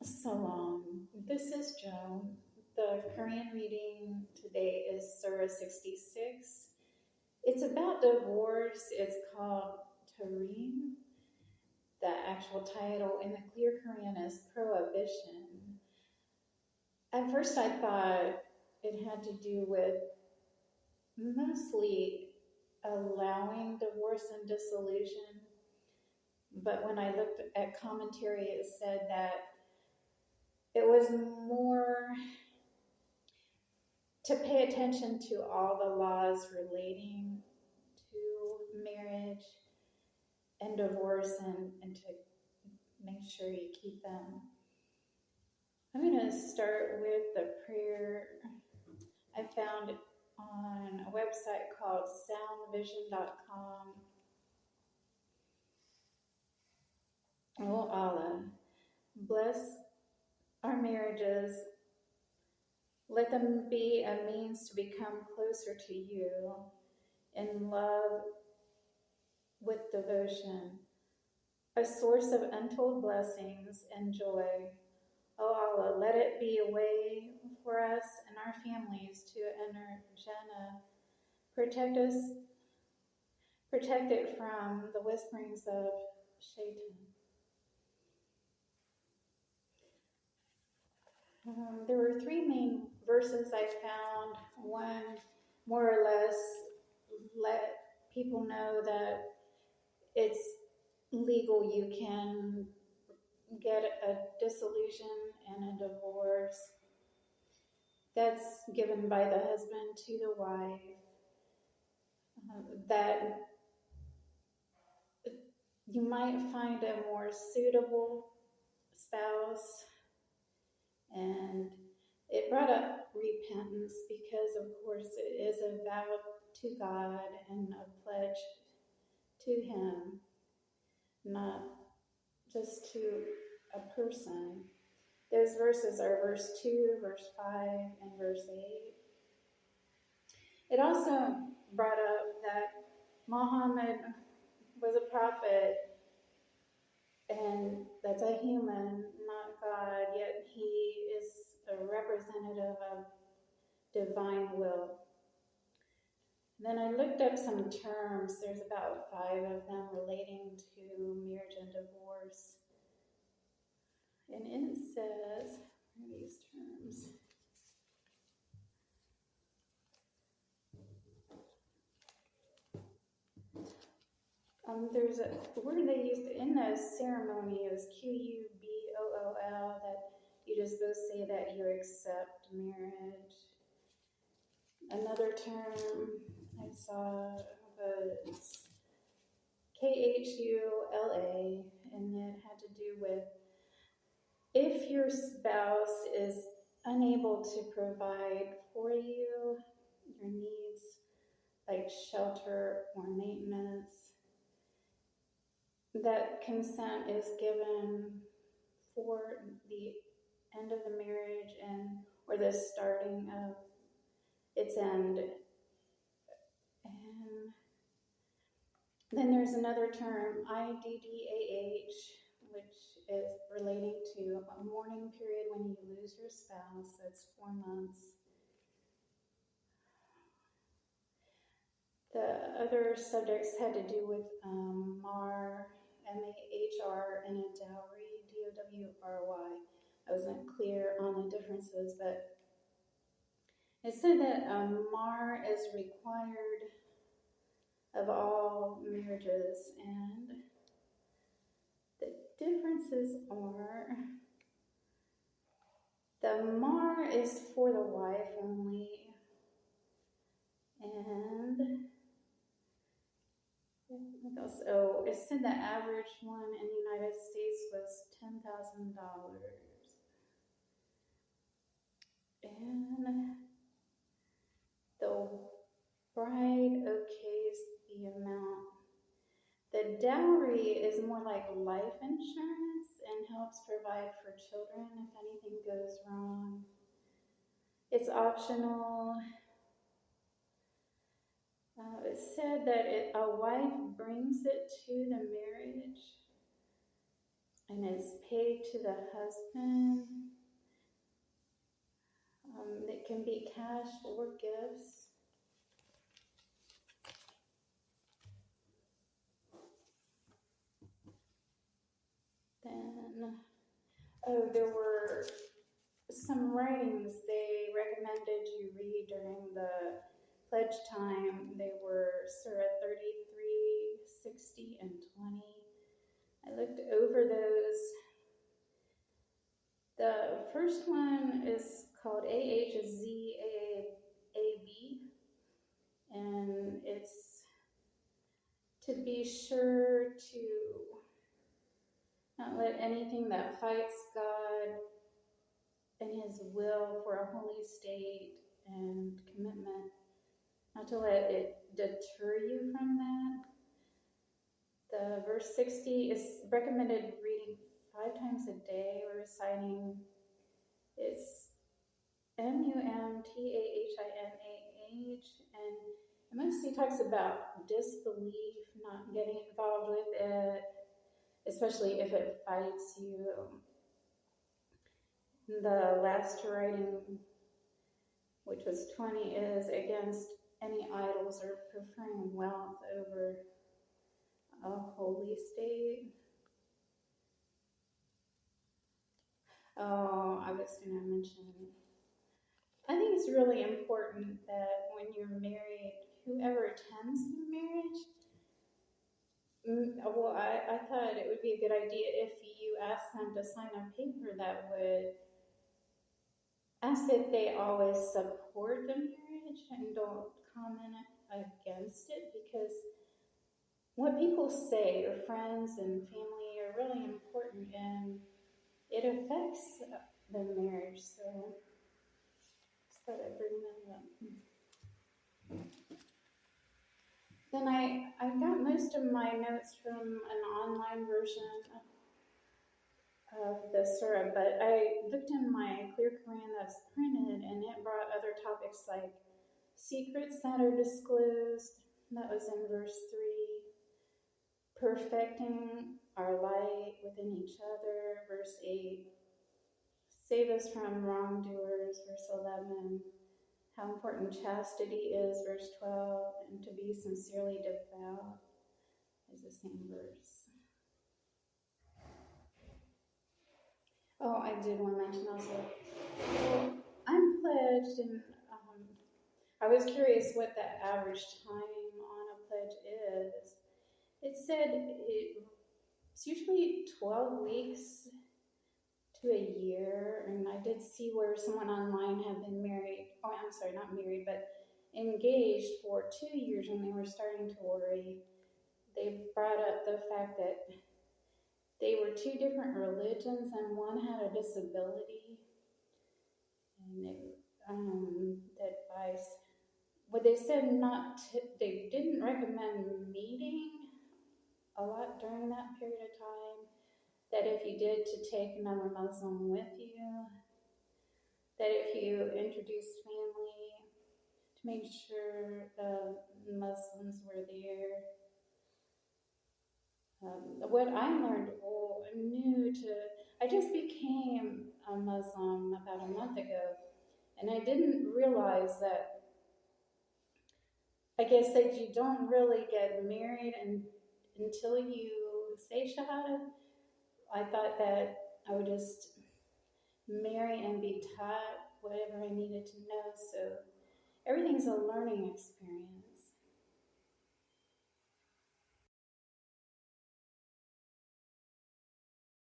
Salam. This is Joan. The Korean reading today is Sura 66. It's about divorce. It's called Tahrim. The actual title in the clear Korean is Prohibition. At first, I thought it had to do with mostly allowing divorce and dissolution. But when I looked at commentary, it said that it was more to pay attention to all the laws relating to marriage and divorce and to make sure you keep them. I'm going to start with the prayer I found on a website called soundvision.com. Oh Allah, bless our marriages. Let them be a means to become closer to you in love with devotion, a source of untold blessings and joy. O Allah, let it be a way for us and our families to enter Jannah. Protect it from the whisperings of Shaitan. There were three main verses I found. One, more or less, let people know that it's legal. You can get a dissolution and a divorce. That's given by the husband to the wife. That you might find a more suitable spouse. And it brought up repentance because, of course, it is a vow to God and a pledge to Him, not just to a person. Those verses are verse 2, verse 5, and verse 8. It also brought up that Muhammad was a prophet, and that's a human, not God, yet he is a representative of divine will. Then I looked up some terms. There's about 5 of them relating to marriage and divorce. And it says, what are these terms? There's a word they used in the ceremony. It was QUBOOL, that you just both say that you accept marriage. Another term I saw was KHULA, and it had to do with if your spouse is unable to provide for you your needs like shelter or maintenance, that consent is given for the end of the marriage and or the starting of its end. And then there's another term, IDDAH, which is relating to a mourning period when you lose your spouse. That's 4 months. The other subjects had to do with MAR, MAHR, and a dowry, DOWRY. I wasn't clear on the differences, but it said that MAR is required of all marriages, and the differences are the MAR is for the wife only, and what else? Oh, it said the average one in the United States was $10,000. And the bride okays the amount. The dowry is more like life insurance and helps provide for children if anything goes wrong. It's optional. It said that a wife brings it to the marriage and is paid to the husband. It can be cash or gifts. Then, oh, there were some writings they recommended you read during the pledge time. They were Sura 33, 60, and 20. I looked over those. The first one is called AHZAAB, and it's to be sure to not let anything that fights God and His will for a holy state and commitment, not to let it deter you from that. The verse 60 is recommended reading 5 times a day or reciting. It's Mumtahhinah, and it mostly talks about disbelief, not getting involved with it, especially if it fights you. The last writing, which was 20, is against any idols or preferring wealth over a holy state. Oh, I was going to mention, I think it's really important that when you're married, whoever attends the marriage, well, I thought it would be a good idea if you ask them to sign a paper that would ask that they always support the marriage and don't comment against it, because what people say, your friends and family, are really important and it affects the marriage. So just thought I'd bring that up. Then I got most of my notes from an online version of the Sura, but I looked in my Clear Quran that's printed, and it brought other topics like secrets that are disclosed. That was in verse 3. Perfecting our light within each other, verse 8. Save us from wrongdoers, verse 11. How important chastity is, verse 12. And to be sincerely devout is the same verse. Oh, I did want to mention also, well, I'm pledged, and I was curious what the average time on a pledge is. It said it's usually 12 weeks to a year, and I did see where someone online had been married, oh, I'm sorry, not married, but engaged for 2 years, and they were starting to worry. They brought up the fact that they were 2 different religions, and one had a disability, and the advice, what they said they didn't recommend meeting a lot during that period of time, that if you did, to take another Muslim with you, that if you introduced family, to make sure the Muslims were there. What I learned, I just became a Muslim about a month ago, and I didn't realize that, I guess, that you don't really get married until you say Shahada. I thought that I would just marry and be taught whatever I needed to know, so everything's a learning experience.